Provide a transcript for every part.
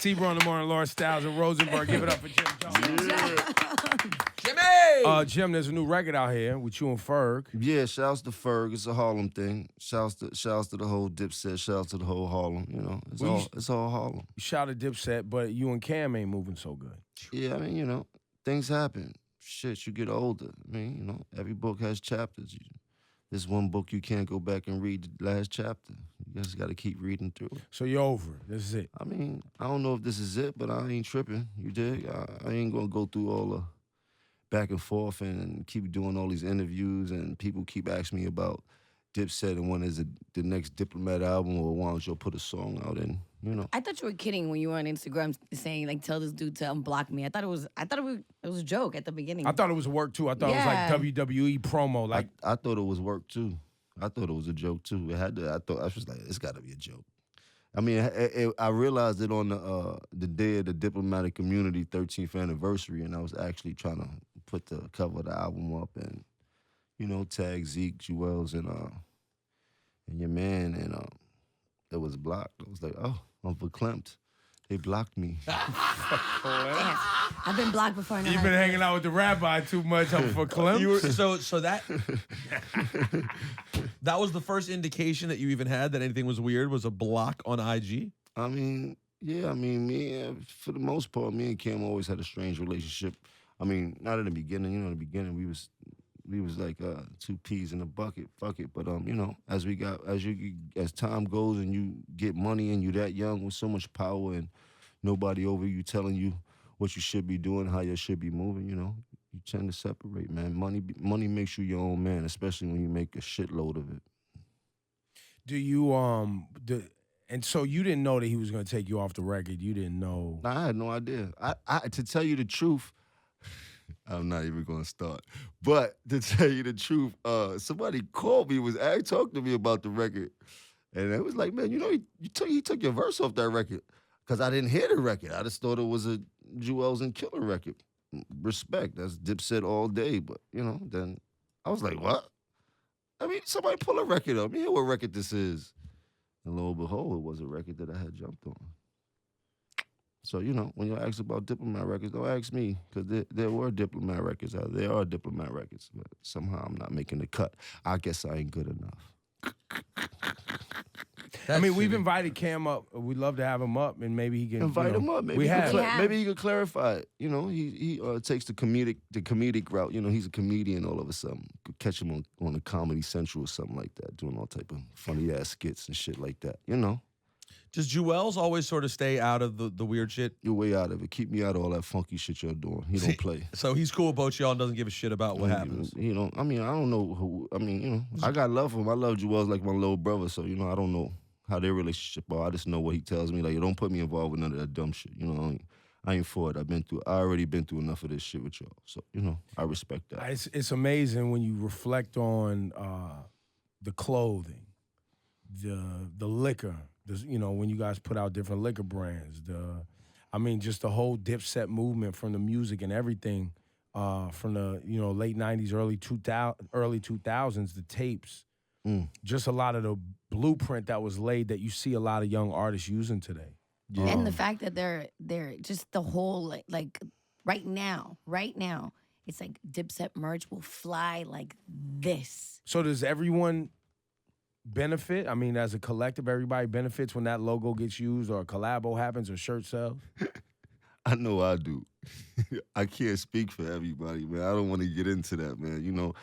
T-Bro in the morning, Laura Styles and Rosenberg. Give it up for Jim Jones. Jimmy! Jim, there's a new record out here with you and Ferg. Yeah, shouts to Ferg. It's a Harlem thing. Shouts to the whole Dipset. Shouts to the whole Harlem. You know, it's all Harlem. You shot at Dipset, but you and Cam ain't moving so good. Yeah, I mean, you know, things happen. Shit, you get older. I mean, you know, every book has chapters. This one book you can't go back and read the last chapter. You just got to keep reading through it. So you're over it. This is it. I mean, I don't know if this is it, but I ain't tripping. You dig? I ain't gonna go through all the back and forth and keep doing all these interviews, and people keep asking me about Dipset and when is the next Diplomat album, or why don't you put a song out, and you know. I thought you were kidding when you were on Instagram saying like, tell this dude to unblock me. I thought it was a joke at the beginning. I thought it was work too. I thought it was like WWE promo. Like I thought it was work too. I thought it was a joke too. It had to. I was like, it's got to be a joke. I mean, I realized it on the day of the Diplomatic Community 13th anniversary, and I was actually trying to put the cover of the album up and, you know, tag Zeke, Jewels, and your man, and it was blocked. I was like, oh, I'm verklempt. They blocked me. Damn. I've been blocked before. You've been hanging out with the rabbi too much. I'm for Clem. So that that was the first indication that you even had that anything was weird, was a block on IG? I mean, yeah, for the most part, me and Cam always had a strange relationship. I mean, not in the beginning. You know, in the beginning, we was like two peas in a bucket. Fuck it. But you know, as time goes and you get money and you that young with so much power and nobody over you telling you what you should be doing, how you should be moving, you know, you tend to separate, man. Money makes you your own man, especially when you make a shitload of it. Do you and so you didn't know that he was going to take you off the record. You didn't know. Nah, I had no idea. I to tell you the truth, I'm not even gonna start. But to tell you the truth, somebody called me, talking to me about the record, and it was like, man, you know, he took your verse off that record, because I didn't hear the record. I just thought it was a Jewels and Killer record. Respect, that's Dipset all day. But you know, then I was like, what? I mean, somebody pull a record up. Hear what record this is. And lo and behold, it was a record that I had jumped on. So, you know, when you ask about Diplomat records, don't ask me, because there were Diplomat records out there. There are Diplomat records, but somehow I'm not making the cut. I guess I ain't good enough. I mean, we've invited Cam up. We'd love to have him up, and maybe he can invite him up. Maybe we have. Maybe he could clarify it. You know, he takes the comedic route. You know, he's a comedian all of a sudden. Could catch him on a Comedy Central or something like that, doing all type of funny ass skits and shit like that. You know. Does Jewels always sort of stay out of the weird shit? You're way out of it. Keep me out of all that funky shit you're doing. He don't play. So he's cool with both y'all and doesn't give a shit about what happens. You know, I mean, I don't know who. I mean, you know, I got love for him. I love Jewels like my little brother. So, you know, I don't know how their relationship are. I just know what he tells me. Like, you don't put me involved with none of that dumb shit. You know, I ain't for it. I already been through enough of this shit with y'all. So, you know, I respect that. It's amazing when you reflect on the clothing, the liquor. You know, when you guys put out different liquor brands, just the whole Dipset movement, from the music and everything, from the, you know, late 90s, early 2000s, the tapes, just a lot of the blueprint that was laid that you see a lot of young artists using today. Yeah. And the fact that they're just the whole, like right now, it's like Dipset merch will fly like this. So does everyone benefit? I mean, as a collective, everybody benefits when that logo gets used or a collabo happens or shirt sells? I know I do. I can't speak for everybody, man. I don't want to get into that, man. You know,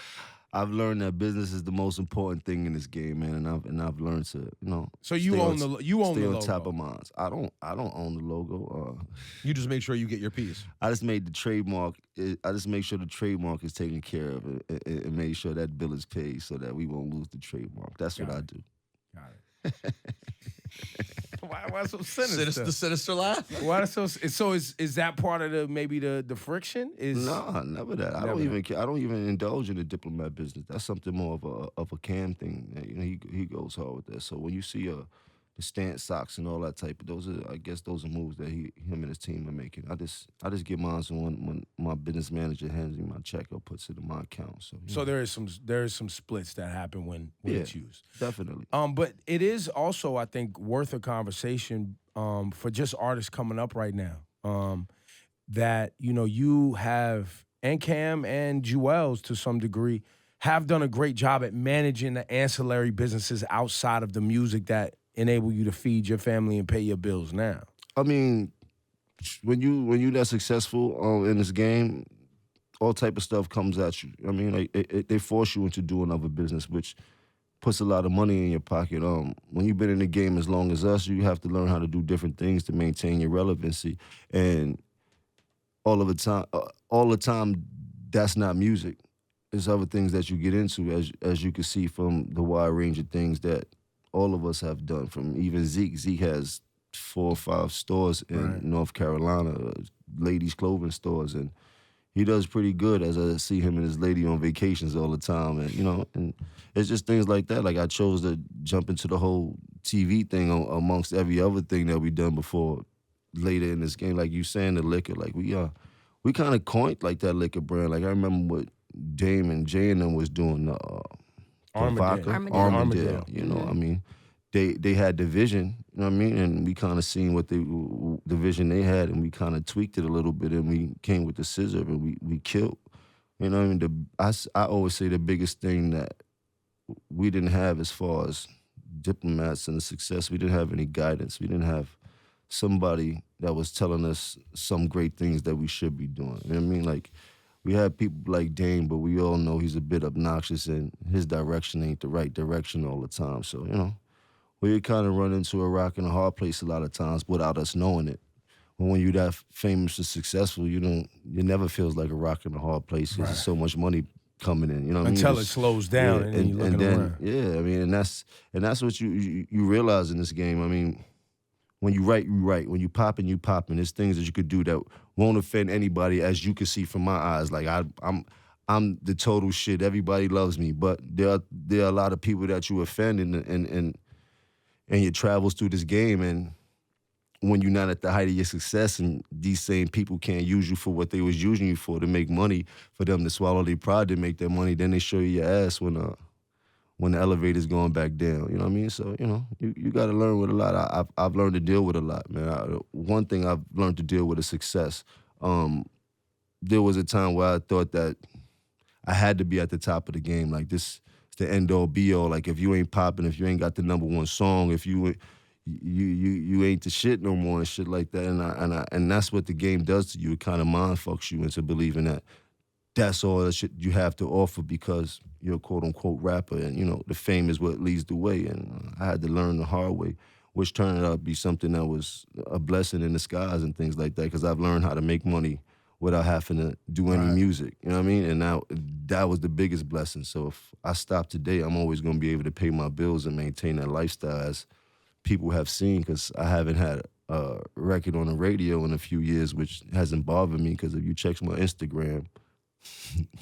I've learned that business is the most important thing in this game, man, and I've learned to, you know. So you own the logo. Stay on top of mine. I don't own the logo. You just make sure you get your piece. I just made the trademark. I just make sure the trademark is taken care of, and made sure that bill is paid so that we won't lose the trademark. That's what I do. Got it. Why so sinister? Sinister laugh? Why so? So is that part of the friction? No, never that. I don't even indulge in the Diplomat business. That's something more of a Cam thing. You know, he goes hard with that. So when you see the stance socks and all that type. Of those are, I guess, those are moves that him and his team are making. I just get mine when my business manager hands me my check or puts it in my account. So, So there is some splits that happen when yeah, it's used. definitely. But it is also, I think, worth a conversation for just artists coming up right now. That you have, and Cam and Jewels to some degree have done a great job at managing the ancillary businesses outside of the music that enable you to feed your family and pay your bills now. I mean, when you that successful in this game, all type of stuff comes at you. I mean, like, they force you into doing other business, which puts a lot of money in your pocket. When you've been in the game as long as us, you have to learn how to do different things to maintain your relevancy. And all the time, that's not music. There's other things that you get into, as you can see from the wide range of things that all of us have done. From even Zeke. Zeke has 4 or 5 stores in Right. North Carolina, ladies' clothing stores, and he does pretty good. As I see him and his lady on vacations all the time, and it's just things like that. Like, I chose to jump into the whole TV thing amongst every other thing that we done before. Later in this game, like you saying, the liquor, like we kind of coined like that liquor brand. Like, I remember what Dame and Jay and them was doing, the Armadale. vodka, Armadale. Armadale. You know, I mean, they had the vision, you know what I mean, and we kind of seen what the vision they had, and we kind of tweaked it a little bit, and we came with the scissor, and we killed. You know what I mean? I always say the biggest thing that we didn't have as far as diplomats and the success, we didn't have any guidance. We didn't have somebody that was telling us some great things that we should be doing. You know what I mean? Like, we had people like Dame, but we all know he's a bit obnoxious and his direction ain't the right direction all the time. So, we kind of run into a rock and a hard place a lot of times without us knowing it. But when you're that famous and successful, it never feels like a rock and a hard place because there's so much money coming in. You know what I mean? Until it slows down and then you're looking around. Yeah, I mean, and that's what you realize in this game. I mean, when you write, you write. When you popping, you popping. There's things that you could do that won't offend anybody, as you can see from my eyes. Like, I'm the total shit. Everybody loves me, but there are a lot of people that you offend in your travels through this game. And when you're not at the height of your success, and these same people can't use you for what they was using you for, to make money, for them to swallow their pride to make their money, then they show you your ass when the elevator's going back down. You know what I mean? So, you got to learn with a lot. I've learned to deal with a lot, man. One thing I've learned to deal with is success. There was a time where I thought that I had to be at the top of the game. Like, this is the end all be all. Like, if you ain't popping, if you ain't got the #1 song, if you ain't the shit no more and shit like that. And that's what the game does to you. It kind of mind fucks you into believing that that's all that shit you have to offer because you're a quote-unquote rapper, and, the fame is what leads the way. And I had to learn the hard way, which turned out to be something that was a blessing in disguise and things like that, because I've learned how to make money without having to do any music, you know what I mean? And now that was the biggest blessing. So if I stop today, I'm always going to be able to pay my bills and maintain that lifestyle, as people have seen, because I haven't had a record on the radio in a few years, which hasn't bothered me, because if you check my Instagram,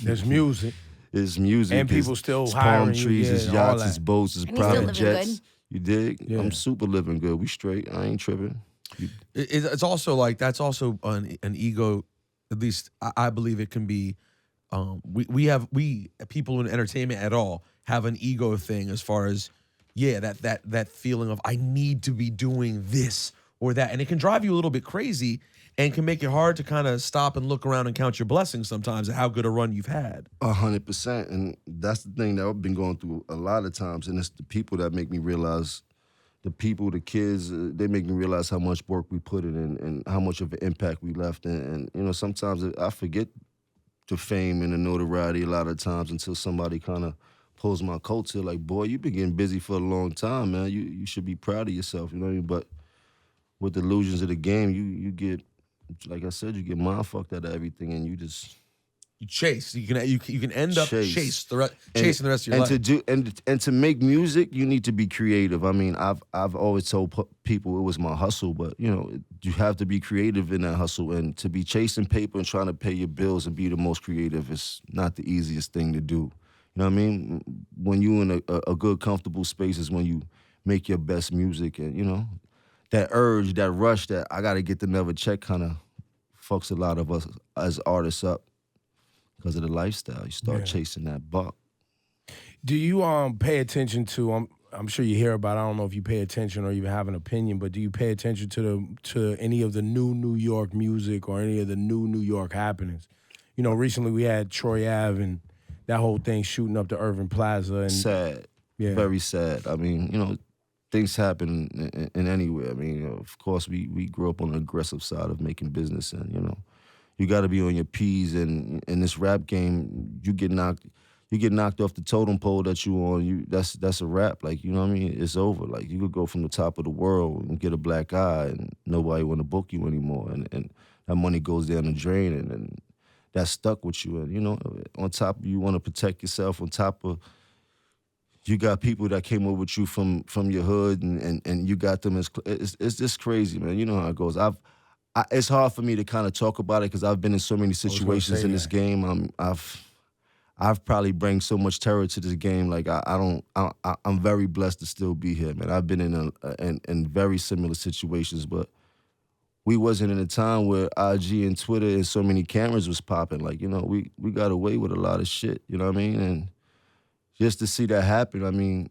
There's music. it's music. And people still it's hiring palm you, trees, yeah, it's and all yachts, that. it's boats, it's And he's still private living jets. good. You dig? Yeah. I'm super living good. We straight. I ain't tripping. It's also like, that's also an ego. At least I believe it can be. We people in entertainment at all have an ego thing, as far as that feeling of, I need to be doing this or that, and it can drive you a little bit crazy and can make it hard to kind of stop and look around and count your blessings sometimes at how good a run you've had. 100%. And that's the thing that I've been going through a lot of times. And it's the people that make me realize, the kids, they make me realize how much work we put in and how much of an impact we left. And sometimes I forget the fame and the notoriety a lot of times until somebody kind of pulls my coattail, like, boy, you've been getting busy for a long time, man. You should be proud of yourself, you know what I mean? But with the illusions of the game, you get, like I said, you get mind fucked out of everything, and you just You chase. You can end up chasing the rest of your and life. to do and to make music, you need to be creative. I mean, I've always told people it was my hustle, but you have to be creative in that hustle, and to be chasing paper and trying to pay your bills and be the most creative is not the easiest thing to do. You know what I mean? When you in a good, comfortable space is when you make your best music, and that urge, that rush, that I got to get another check, kind of fucks a lot of us as artists up because of the lifestyle. You start Yeah. chasing that buck. Do you pay attention to? I'm sure you hear about. I don't know if you pay attention or even have an opinion, but do you pay attention to any of the new New York music or any of the new New York happenings? Recently we had Troy Ave and that whole thing shooting up to Irving Plaza, and Sad, yeah, very sad. I mean, things happen in anywhere. I mean, of course, we grew up on the aggressive side of making business, and you got to be on your P's. And in this rap game, you get knocked off the totem pole that you on. That's a wrap. Like, you know what I mean? It's over. Like, you could go from the top of the world and get a black eye, and nobody want to book you anymore, and that money goes down the drain, and that's stuck with you. And on top of, you want to protect yourself. On top of, you got people that came over with you from your hood, and you got them it's just crazy, man. You know how it goes. It's hard for me to kind of talk about it because I've been in so many situations in this game. I've probably bring so much terror to this game. Like I'm very blessed to still be here, man. I've been in very similar situations, but we wasn't in a time where IG and Twitter and so many cameras was popping. Like, we got away with a lot of shit, you know what I mean? And just to see that happen, I mean,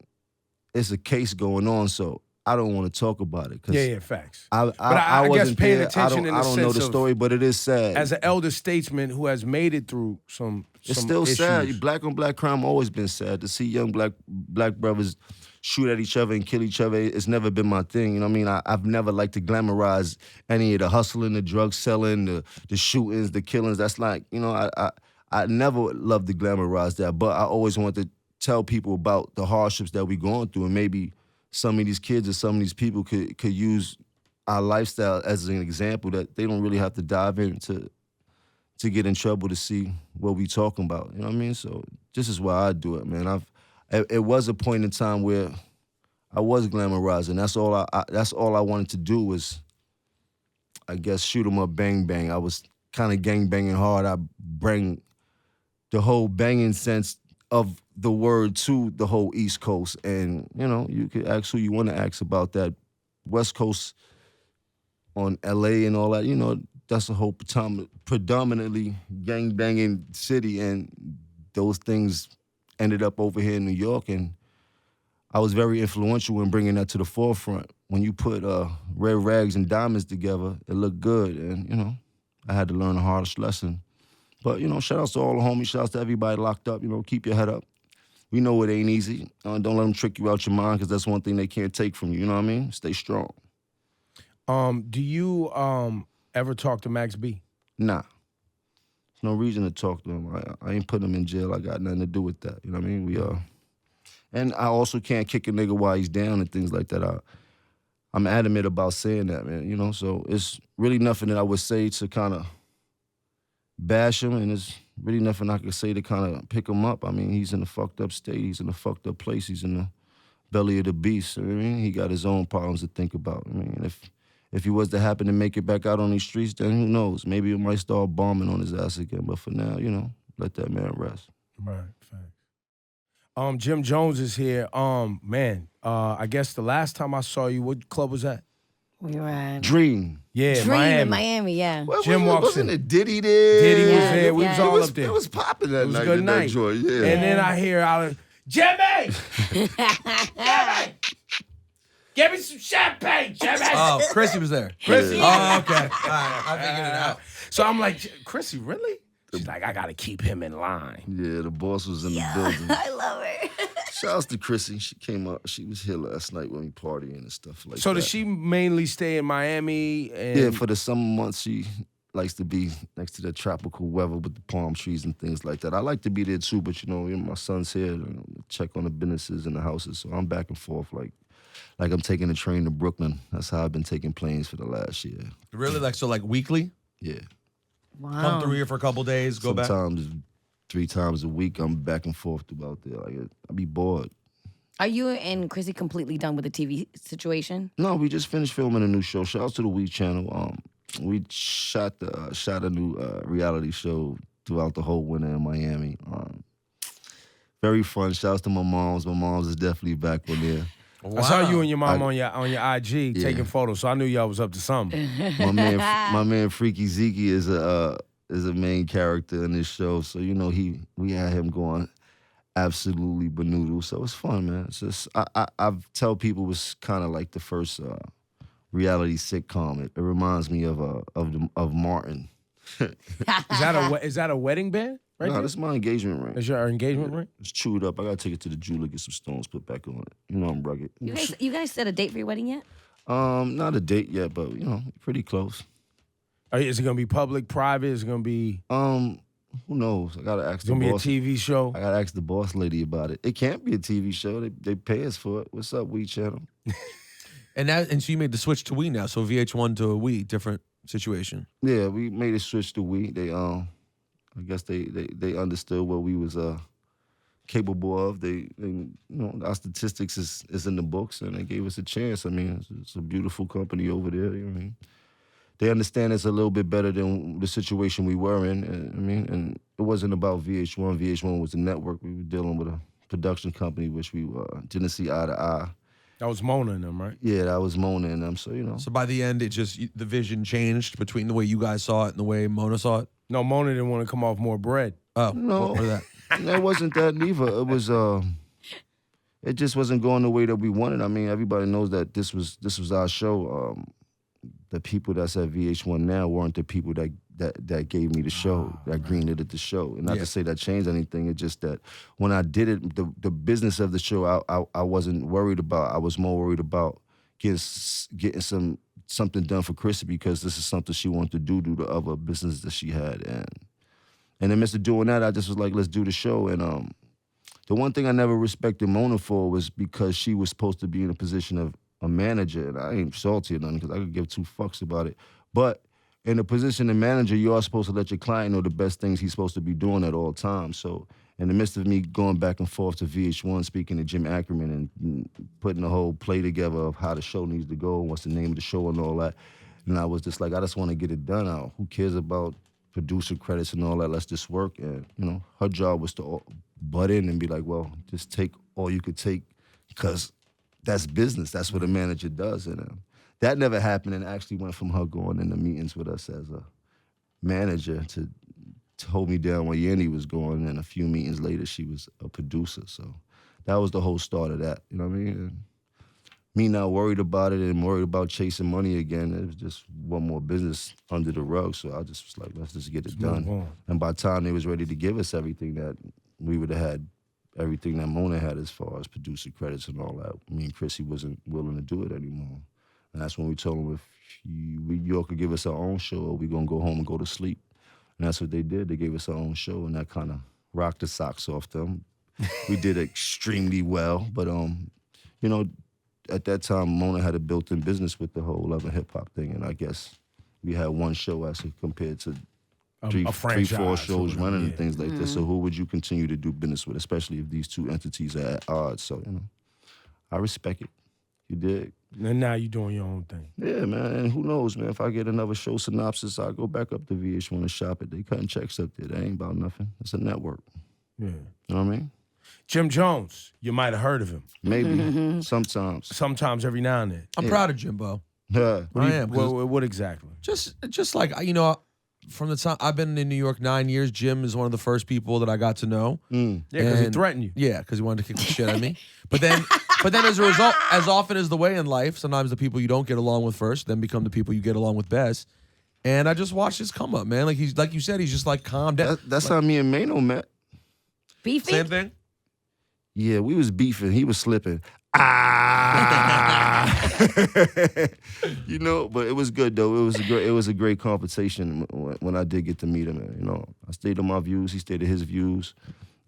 it's a case going on, so I don't want to talk about it. Cause yeah, facts. I guess wasn't paying there. attention in the I don't know sense the of- story, but it is sad. As an elder statesman who has made it through some It's still issues. sad. Black on black crime always been sad. To see young black brothers shoot at each other and kill each other, it's never been my thing. You know what I mean? I've never liked to glamorize any of the hustling, the drug selling, the shootings, the killings. That's like, I never loved to glamorize that, but I always wanted to tell people about the hardships that we going through, and maybe some of these kids or some of these people could use our lifestyle as an example that they don't really have to dive into to get in trouble to see what we talking about. You know what I mean? So this is why I do it, man. It was a point in time where I was glamorizing. That's all I wanted to do was, I guess, shoot 'em up, bang bang. I was kind of gang banging hard. I bring the whole banging sense of the word to the whole East Coast, and you could ask who you want to ask about that. West Coast on LA and all that, that's a whole predominantly gang banging city, and those things ended up over here in New York, and I was very influential in bringing that to the forefront. When you put red rags and diamonds together, it looked good, and I had to learn a harsh lesson. But shout outs to all the homies, shout outs to everybody locked up. Keep your head up. We know it ain't easy. Don't let them trick you out your mind, because that's one thing they can't take from you. You know what I mean? Stay strong. Do you ever talk to Max B? Nah. There's no reason to talk to him. I ain't putting him in jail. I got nothing to do with that. You know what I mean? And I also can't kick a nigga while he's down and things like that. I'm adamant about saying that, man. So it's really nothing that I would say to kind of bash him, and there's really nothing I could say to kind of pick him up. I mean, he's in a fucked up state. He's in a fucked up place. He's in the belly of the beast. You know what I mean? He got his own problems to think about. I mean, if he was to happen to make it back out on these streets, then who knows? Maybe it might start bombing on his ass again. But for now, let that man rest. Right, facts. Jim Jones is here. Man, I guess the last time I saw you, what club was that? We were at Dream. Yeah, Dream Miami. in Miami, yeah. Jim walks wasn't in. it Diddy there? Diddy was Yeah, there. We was yeah. all It was, up there. it was popping that It was a night. good in that night. joint, yeah. And then I hear out Jimmy! Jimmy! Give me some champagne, Jimmy! Oh, Chrissy was there. Chrissy? Oh, okay. All right, I figured it out. So I'm like, Chrissy, really? She's like, I gotta keep him in line. Yeah, the boss was in the building. I love her. Shouts to Chrissy. She came up. She was here last night when we partying and stuff like So that. does she mainly stay in Miami? And Yeah, for the summer months, she likes to be next to the tropical weather with the palm trees and things like that. I like to be there too, but my son's here to check on the businesses and the houses, so I'm back and forth like I'm taking a train to Brooklyn. That's how I've been taking planes for the last year. Really? Like weekly? Yeah. Wow. Come through here for a couple days, go back? Sometimes 3 times a week, I'm back and forth throughout there. Like, I be bored. Are you and Chrissy completely done with the TV situation? No, we just finished filming a new show. Shout out to the We channel. We shot a new reality show throughout the whole winter in Miami. Very fun. Shouts to my moms. My moms is definitely back on there. I saw you and your mom I- on your IG Yeah. taking photos, so I knew y'all was up to something. my man Freaky Zeke is a main character in this show. So we had him going absolutely banoodle. So it's fun, man. It's just I've tell people it was kind of like the first reality sitcom. It reminds me of Martin. Is that a wedding band? Right No, there? this is my engagement ring. Is your engagement ring? It's chewed up. I gotta take it to the jeweler, get some stones put back on it. You know I'm rugged. You guys set a date for your wedding yet? Not a date yet, but pretty close. Is it gonna be public, private? Is it gonna be? Who knows? I gotta ask It's the gonna be a boss. TV show. I gotta ask the boss lady about it. It can't be a TV show. They pay us for it. What's up, We Channel? And so you made the switch to We now. So VH1 to We, different situation. Yeah, we made a switch to We. They I guess they understood what we was capable of. Our statistics is in the books, and they gave us a chance. I mean, it's a beautiful company over there. You know what I mean? They understand it's a little bit better than the situation we were in. And it wasn't about VH1. VH1 was the network. We were dealing with a production company which we didn't see eye to eye. That was Mona and them, right? Yeah, that was Mona and them. So So by the end, the vision changed between the way you guys saw it and the way Mona saw it. No, Mona didn't want to come off more bread. Oh, No. what was that? It wasn't that neither. It was it just wasn't going the way that we wanted. I mean, everybody knows that this was our show. The people that's at VH1 now weren't the people that gave me the show, that greenlit the show. And not Yeah. to say that changed anything. It's just that when I did it, the business of the show, I wasn't worried about. I was more worried about getting something done for Chrissy, because this is something she wanted to do to other businesses that she had. And in the midst of doing that, I just was like, let's do the show. And the one thing I never respected Mona for was because she was supposed to be in a position of a manager, and I ain't salty or nothing because I could give two fucks about it. But in a position of manager, you are supposed to let your client know the best things he's supposed to be doing at all times. So in the midst of me going back and forth to VH1, speaking to Jim Ackerman and putting the whole play together of how the show needs to go and what's the name of the show and all that, and I was just like, I just want to get it done out. Who cares about producer credits and all that? Let's just work. And her job was to butt in and be like, well, just take all you could take, because that's business. That's what a manager does. And that never happened, and actually went from her going into meetings with us as a manager to hold me down when Yanni was going, and a few meetings later she was a producer. So that was the whole start of that. You know what I mean? And me not worried about it and worried about chasing money again. It was just one more business under the rug. So I just was like, let's just get it done. move on. And by the time they was ready to give us everything, that we would have had everything that Mona had as far as producer credits and all that. Me and Chrissy wasn't willing to do it anymore. And that's when we told them, if you all could give us our own show, or we gonna go home and go to sleep. And that's what they did. They gave us our own show, and that kind of rocked the socks off them. We did extremely well, but at that time, Mona had a built-in business with the whole Love and Hip Hop thing, and I guess we had one show as compared to three, a 4 franchise shows or whatever, running yeah. and things like that. So who would you continue to do business with, especially if these two entities are at odds? So, I respect it. You dig? And now you're doing your own thing. Yeah, man. And who knows, man? If I get another show synopsis, I'll go back up to VH1 and shop it. They cutting checks up there. That ain't about nothing. It's a network. Yeah. You know what I mean? Jim Jones, you might have heard of him. Maybe. Sometimes. Sometimes, every now and then. I'm proud of Jimbo. Yeah. I am. 'cause What exactly? just like, from the time I've been in New York 9 years, Jim is one of the first people that I got to know. Yeah, because he And- threatened you. Yeah, because he wanted to kick the shit out of me. But then as a result, as often as the way in life, sometimes the people you don't get along with first then become the people you get along with best. And I just watched his come up, man. Like he's like you said, he's just like calmed down. That's how me and Mano met. Beefy? Same thing. Yeah, we was beefing. He was slipping. But it was good though. It was a great conversation when I did get to meet him. I stayed on my views. He stayed at his views,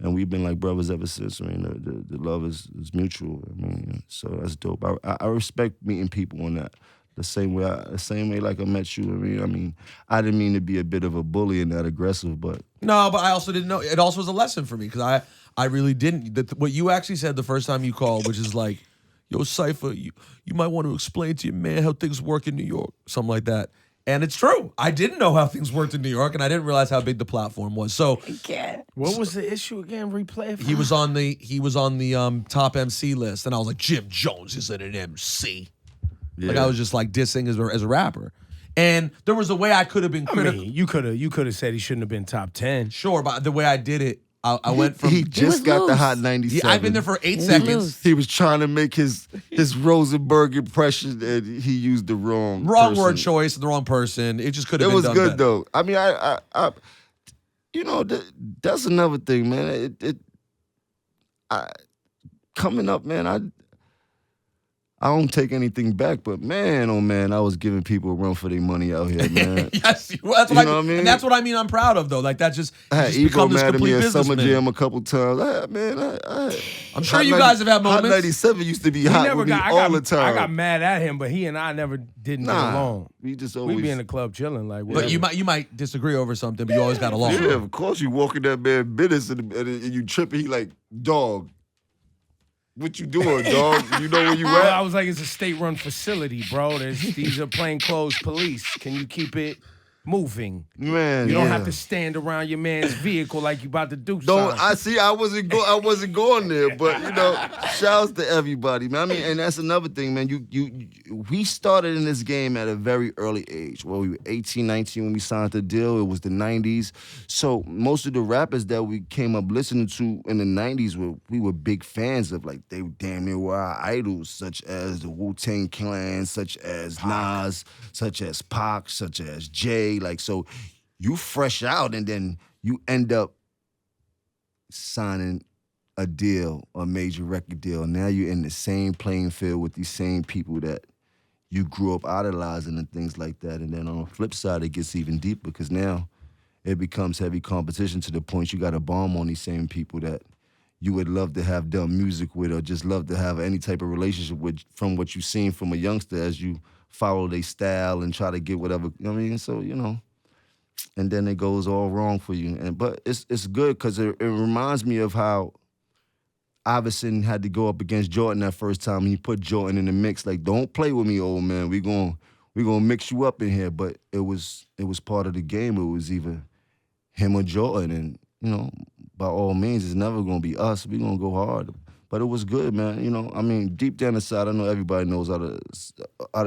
and we've been like brothers ever since. I mean, the love is mutual. I mean, so that's dope. I respect meeting people on that. The same way like I met you. I mean, I didn't mean to be a bit of a bully and that aggressive, but No, but I also didn't know. It also was a lesson for me because I really didn't. What you actually said the first time you called, which is like, yo, Cypher, you might want to explain to your man how things work in New York, something like that. And it's true. I didn't know how things worked in New York, and I didn't realize how big the platform was. So I can't. What was the issue again? Replay it. he was on the top MC list, and I was like, Jim Jones isn't an MC. Like I was just like dissing as a rapper. And there was a way I could have been I critical. mean, you could have said he shouldn't have been top 10. Sure, but the way I did it, I went from. He just was got the loose. Hot 97. I've been there for 8 was seconds. loose. He was trying to make his Rosenberg impression, and he used the wrong Word person. choice, the wrong person. It just could It have been was done good better. though. I mean, I you know, that's another thing, man. Coming up, man, I don't take anything back, but man, oh man, I was giving people a run for their money out here, man. Yes, well, that's You what know what I mean? And that's what I mean. I'm proud of though. Like that just, I had just Ebo become this mad at me complete at Summer businessman. Jam a couple times. I'm sure you guys have had Hot moments. 97 used to be He hot never with me got, all the time. I got mad at him, but he and I never didn't get along. we just We always. be in the club chilling like. But you might disagree over something, but you always got along. Yeah, of course you walk in that man business and you tripping. He like, dog, what you doing, dog? You know where you Well, I at? was like, it's a state-run facility, bro. These are plainclothes police. Can you keep it moving? Man, You don't yeah. have to stand around your man's vehicle like you about to do Don't something. I see? I wasn't going there, but you know, shouts to everybody, man. I mean, and that's another thing, man. We started in this game at a very early age. Well, we were 18, 19 when we signed the deal. It was the 90s, so most of the rappers that we came up listening to in the 90s we were big fans of. Like they damn near were our idols, such as the Wu-Tang Clan, such as Nas, such as Pac, such as Jay. Like so. You fresh out and then you end up signing a deal, a major record deal. Now you're in the same playing field with these same people that you grew up idolizing and things like that. And then on the flip side, it gets even deeper because now it becomes heavy competition to the point you got to bomb on these same people that you would love to have done music with or just love to have any type of relationship with from what you've seen from a youngster as you follow their style and try to get whatever, you know what I mean? So, you know, and then it goes all wrong for you. But it's good because it reminds me of how Iverson had to go up against Jordan that first time. He put Jordan in the mix. Like, don't play with me, old man. We gonna mix you up in here. But it was part of the game. It was either him or Jordan, and you know, by all means, it's never gonna be us. We gonna go hard. But it was good, man. You know, I mean, deep down inside, I know everybody knows out of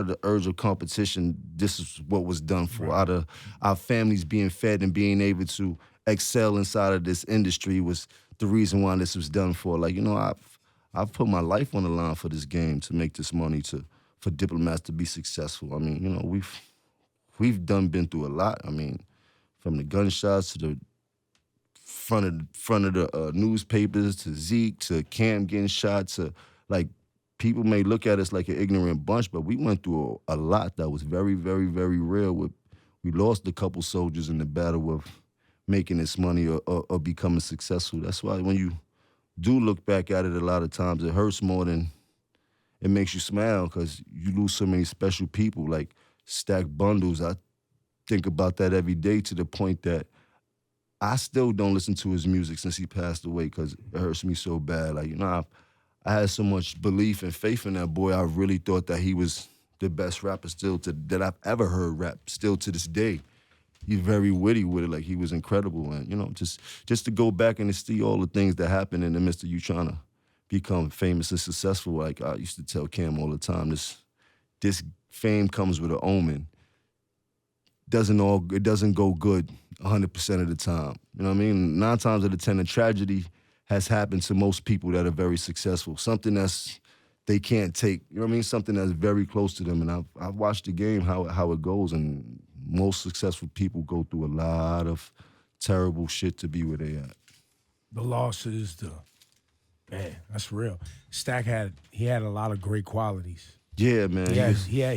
the urge of competition, this is what was done for. Out of our families being fed and being able to excel inside of this industry was the reason why this was done for. Like, you know, I've put my life on the line for this game to make this money for Diplomats to be successful. I mean, you know, we've been through a lot. I mean, from the gunshots to the front of the newspapers to Zeke to Cam getting shot to like people may look at us like an ignorant bunch, but we went through a lot that was very, very, very real. We lost a couple soldiers in the battle of making this money or becoming successful. That's why when you do look back at it, a lot of times it hurts more than it makes you smile because you lose so many special people like Stack Bundles. I think about that every day to the point that I still don't listen to his music since he passed away because it hurts me so bad. Like, you know, I had so much belief and faith in that boy. I really thought that he was the best rapper that I've ever heard rap still to this day. He's very witty with it. Like, he was incredible. And, you know, just to go back and to see all the things that happened in the midst of you trying to become famous and successful. Like I used to tell Cam all the time, this fame comes with an omen. It doesn't go good 100% of the time. You know what I mean? 9 times out of 10, a tragedy has happened to most people that are very successful. Something that's they can't take. You know what I mean? Something that's very close to them. And I've watched the game how it goes, and most successful people go through a lot of terrible shit to be where they at. The losses, man, that's real. Stack had a lot of great qualities. Yeah, man. He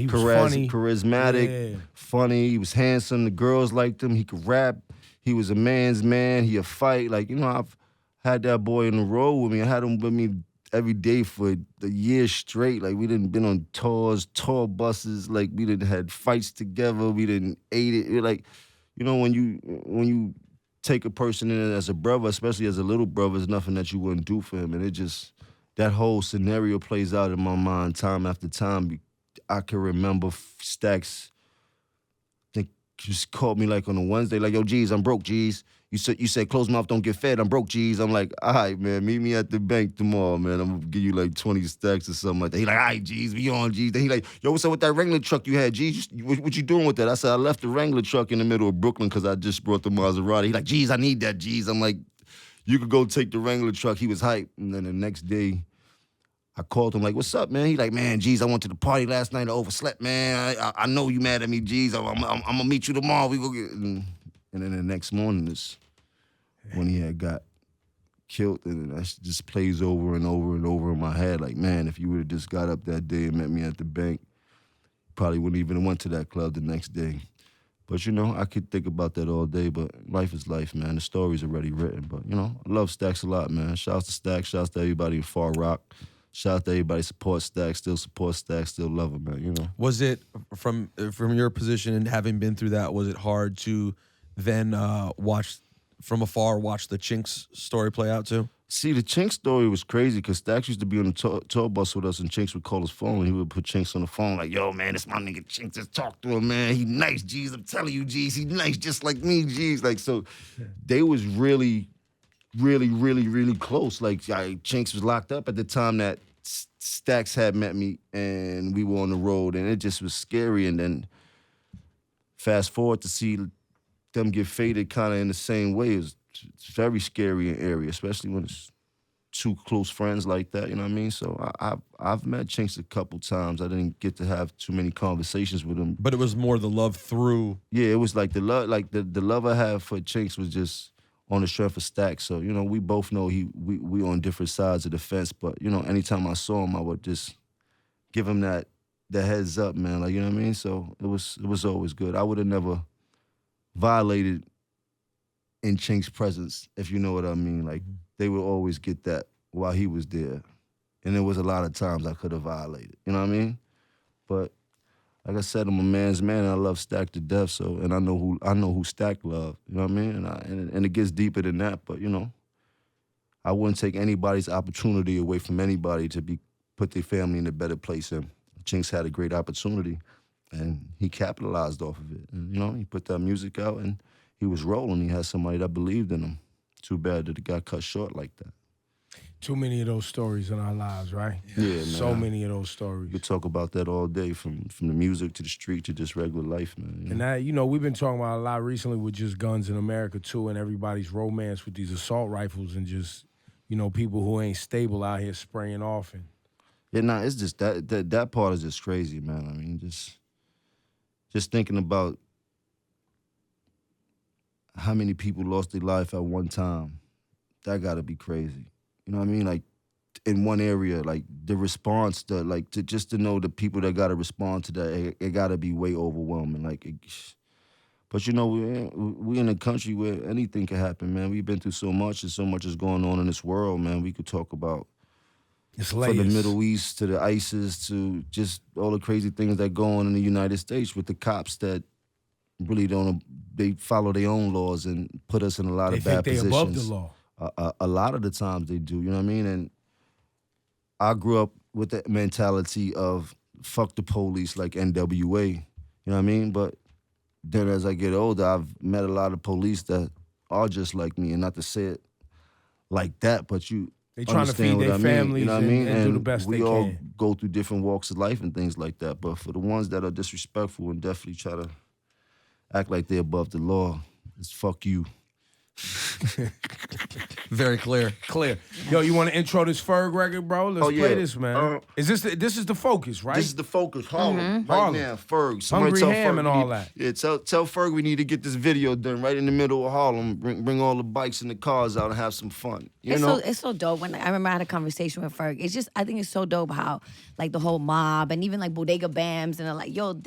was funny. Charismatic, Yeah. funny. He was handsome. The girls liked him. He could rap. He was a man's man. He'd fight. Like, you know, I've had that boy in the road with me. I had him with me every day for a year straight. Like, we didn't been on tour buses. Like, we didn't had fights together. We didn't ate it. Like, you know, when you take a person in as a brother, especially as a little brother, there's nothing that you wouldn't do for him. And it just, that whole scenario plays out in my mind time after time. I can remember Stack's, I just called me like on a Wednesday, like, yo, G's, I'm broke, G's. You said closed mouth don't get fed. I'm broke, G's. I'm like, all right, man, meet me at the bank tomorrow, man. I'm gonna give you like 20 stacks or something like that. He like, all right, G's, we on, G's. Then he like, yo, what's up with that Wrangler truck you had, G's? What you doing with that? I said, I left the Wrangler truck in the middle of Brooklyn because I just brought the Maserati. He like, G's, I need that, G's. I'm like, you could go take the Wrangler truck. He was hyped. And then the next day, I called him like, what's up, man? He like, man, G's, I went to the party last night. I overslept, man. I know you mad at me, G's. I'm gonna meet you tomorrow. We go get. And then the next morning is when he had got killed, and that just plays over and over and over in my head. Like, man, if you would have just got up that day and met me at the bank, probably wouldn't even have went to that club the next day. But, you know, I could think about that all day, but life is life, man. The story's already written. But, you know, I love Stacks a lot, man. Shouts to Stacks, shouts to everybody in Far Rock. Shout out to everybody support Stacks, still support Stacks, still love him, man, you know. Was it, from your position and having been through that, was it hard to then watch from afar, watch the Chinks story play out too? See, the Chinks story was crazy because Stacks used to be on the tour bus with us, and Chinks would call his phone, and he would put Chinks on the phone like, yo, man, this my nigga Chinks. Just talk to him, man. He nice, G's. I'm telling you, G's. He nice just like me, G's. Like, so they was really, really, really, really close. Like, Chinks was locked up at the time that Stacks had met me, and we were on the road, and it just was scary. And then fast forward to see them get faded kind of in the same way. It's very scary and eerie, especially when it's two close friends like that, you know what I mean? So I've met Chinks a couple times. I didn't get to have too many conversations with him. But it was more the love through. Yeah, it was like the love I have for Chinks was just on the strength of Stacks. So, you know, we both know we on different sides of the fence, but, you know, anytime I saw him, I would just give him the heads up, man. Like, you know what I mean? So it was always good. I would have never violated in Chinks' presence, if you know what I mean. Like, they would always get that while he was there. And there was a lot of times I could have violated, you know what I mean? But like I said, I'm a man's man, and I love Stack to death. So, and I know who Stack love. You know what I mean? And it gets deeper than that. But, you know, I wouldn't take anybody's opportunity away from anybody to put their family in a better place. And Chinks had a great opportunity, and he capitalized off of it. And, you know, he put that music out, and he was rolling. He had somebody that believed in him. Too bad that it got cut short like that. Too many of those stories in our lives, right? Yeah, man. So many of those stories. We could talk about that all day, from the music to the street to just regular life, man. You know? And that, you know, we've been talking about a lot recently with just guns in America too, and everybody's romance with these assault rifles, and just, you know, people who ain't stable out here spraying off. And yeah, nah, it's just that part is just crazy, man. I mean, just thinking about how many people lost their life at one time, that gotta be crazy. You know what I mean? Like, in one area, like, the response, to know the people that gotta respond to that, it gotta be way overwhelming. Like, but you know, we in a country where anything can happen, man. We've been through so much, and so much is going on in this world, man. We could talk about it's from the Middle East to the ISIS to just all the crazy things that go on in the United States with the cops that really they follow their own laws and put us in a lot of bad positions. They think they above the law. A lot of the times they do, you know what I mean? And I grew up with the mentality of fuck the police, like NWA, you know what I mean? But then as I get older, I've met a lot of police that are just like me, and not to say it like that, but they trying to feed their families, you know what I mean? And do the best they can. We all go through different walks of life and things like that. But for the ones that are disrespectful and definitely try to act like they're above the law, it's fuck you. Very clear. Clear. Yo, you want to intro this Ferg record, bro? Let's play this, man. This is the focus, right? This is the focus. Harlem. Right Harlem. now, Ferg. Hungry tell Ham Ferg and all that. Yeah, tell Ferg we need to get this video done right in the middle of Harlem. Bring all the bikes and the cars out and have some fun. It's so dope. When I remember I had a conversation with Ferg. I think it's so dope how, like, the whole mob and even like Bodega Bams, and they're like, yo,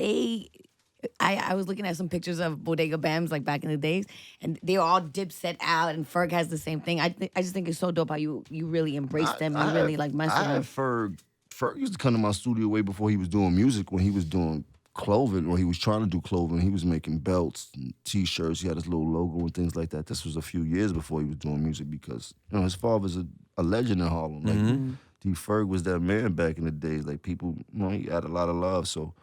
I was looking at some pictures of Bodega Bams, like, back in the days, and they were all Dipset out, and Ferg has the same thing. I just think it's so dope how you really embrace them and really, like, mess with them. Ferg used to come to my studio way before he was doing music, when he was doing clothing, or he was trying to do clothing. He was making belts and T-shirts. He had his little logo and things like that. This was a few years before he was doing music, because, you know, his father's a legend in Harlem. Like, D. Ferg was that man back in the days. Like, people, you know, he had a lot of love, so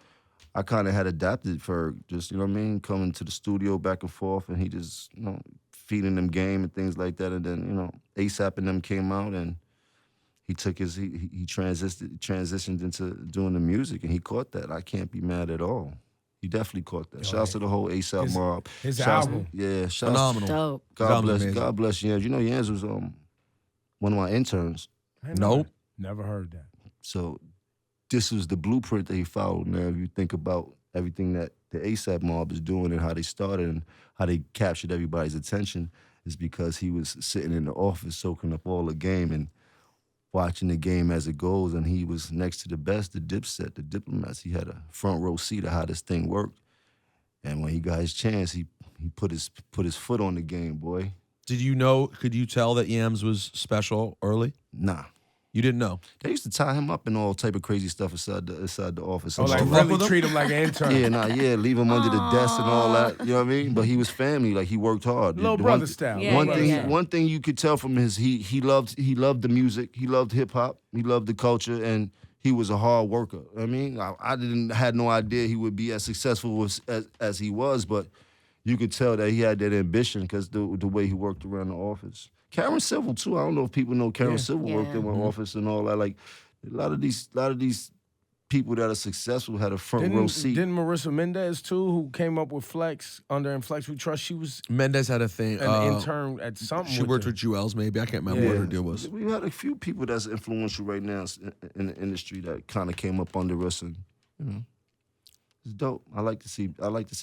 I kind of had adapted for just, you know what I mean, coming to the studio back and forth, and he just, you know, feeding them game and things like that. And then, you know, ASAP and them came out, and he took his, he transitioned into doing the music, and he caught that. I can't be mad at all. He definitely caught that. Shouts to the whole ASAP mob. His Shouts- album. Yeah, shouts. Phenomenal. Dope. God bless, amazing. God bless Yams. You know, Yams was one of my interns. I ain't Nope. Never heard that. So this was the blueprint that he followed. Now, if you think about everything that the ASAP mob is doing and how they started and how they captured everybody's attention, is because he was sitting in the office soaking up all the game and watching the game as it goes. And he was next to the best, the Dipset, the Diplomats. He had a front row seat of how this thing worked. And when he got his chance, he put his foot on the game, boy. Did you know? Could you tell that Yams was special early? Nah. You didn't know. They used to tie him up and all type of crazy stuff inside the office. Oh, and like all fuck that. really with him? treat him like an intern. Yeah, leave him under the desk and all that. You know what I mean? But he was family. Like, he worked hard. Little The brother one- style. Yeah, little brother yeah. style. One thing you could tell from his he loved the music. He loved hip hop. He loved the culture, and he was a hard worker. I mean, I had no idea he would be as successful as he was, but you could tell that he had that ambition because the way he worked around the office. Karen Civil too. I don't know if people know Karen Civil worked in my office and all that. Like, a lot of these people that are successful had a front row seat. Didn't Marissa Mendez too, who came up with Flex under In Flex We Trust? She was Mendez had a thing. an intern at something. She worked them. with Jewels, maybe. I can't remember what her deal was. We had a few people that's influential right now in the industry that kind of came up under us, and you know, it's dope. I like to see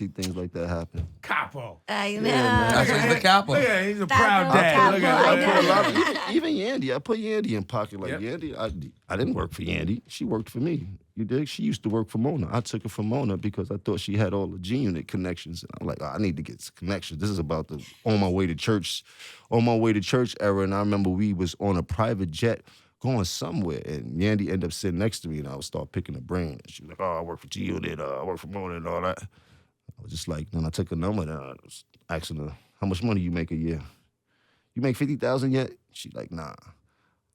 things like that happen. Capo. I know. That's why he's the capo. Look at him, he's a That's proud so dad. Look capo. at I him. put a lot of, even Yandy. I put Yandy in pocket. Like, Yep. Yandy, I didn't work for Yandy. She worked for me. You dig? She used to work for Mona. I took her from Mona because I thought she had all the G-Unit connections. And I'm like, I need to get some connections. This is about the on my way to church era. And I remember we was on a private jet going somewhere, and Yandy ended up sitting next to me, and I would start picking her brain. And she was like, "Oh, I work for G-Unit. I work for Mona and all that." I was just like, then I took a number, and I was asking her, "How much money you make a year? You make 50,000 yet?" She like, "Nah."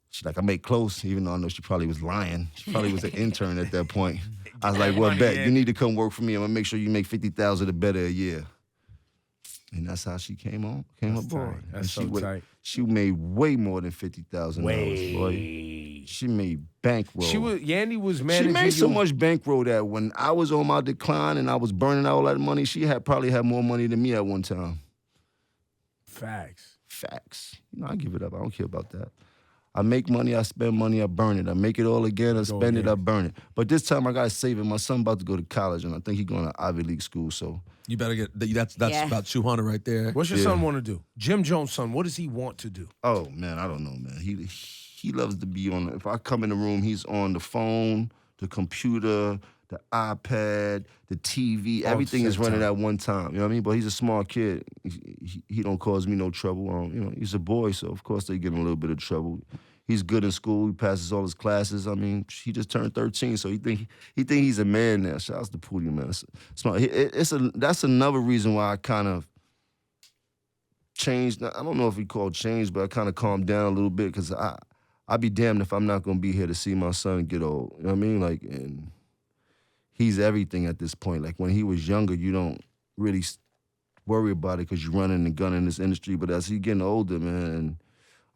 She like, "I make close," even though I know she probably was lying. She probably was an intern at that point. I was like, "Well, Money, bet yeah. you need to come work for me. I'm gonna make sure you make 50,000 or better a year." And that's how she came That's aboard. tight. And That's so tight. She made way more than $50,000, boy. She made bankroll. Yandy was She managing. made so you- much bankroll that when I was on my decline and I was burning out all that money, she probably had more money than me at one time. Facts. Facts. You know, I give it up. I don't care about that. I make money, I spend money, I burn it. I make it all again, I spend it, I burn it. But this time I gotta save it. My son about to go to college, and I think he's going to Ivy League school. So You better get that's Yeah. about 200 right there. What's your son want to do? Jim Jones' son. What does he want to do? oh man, I don't know, man. He loves to be on. If I come in the room, he's on the phone, the computer, the iPad, the TV. All Everything at the is same running time. at one time. You know what I mean? But he's a smart kid. He don't cause me no trouble. You know, he's a boy, so of course they give him a little bit of trouble. He's good in school. He passes all his classes. I mean, he just turned 13, so he think he's a man now. Shouts to Pootie, man. Smart. That's another reason why I kind of changed. I don't know if he called change, but I kind of calmed down a little bit because I'd be damned if I'm not gonna be here to see my son get old. You know what I mean? Like, and he's everything at this point. Like, when he was younger, you don't really worry about it because you're running and gunning in this industry. But as he getting older, man,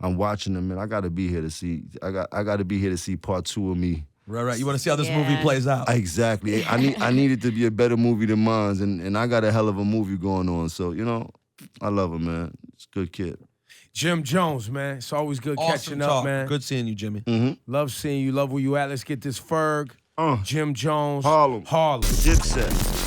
I'm watching him, and I got to be here to see. I got to be here to see part 2 of me. Right. You want to see how this movie Yeah. plays out. Exactly. I need it to be a better movie than mine, and I got a hell of a movie going on. So, you know, I love him, man. It's a good kid. Jim Jones, man. It's always good Awesome catching talk. up, man. Good seeing you, Jimmy. Love seeing you. Love where you at. Let's get this Ferg. Jim Jones. Harlem. Harlem. Dipset.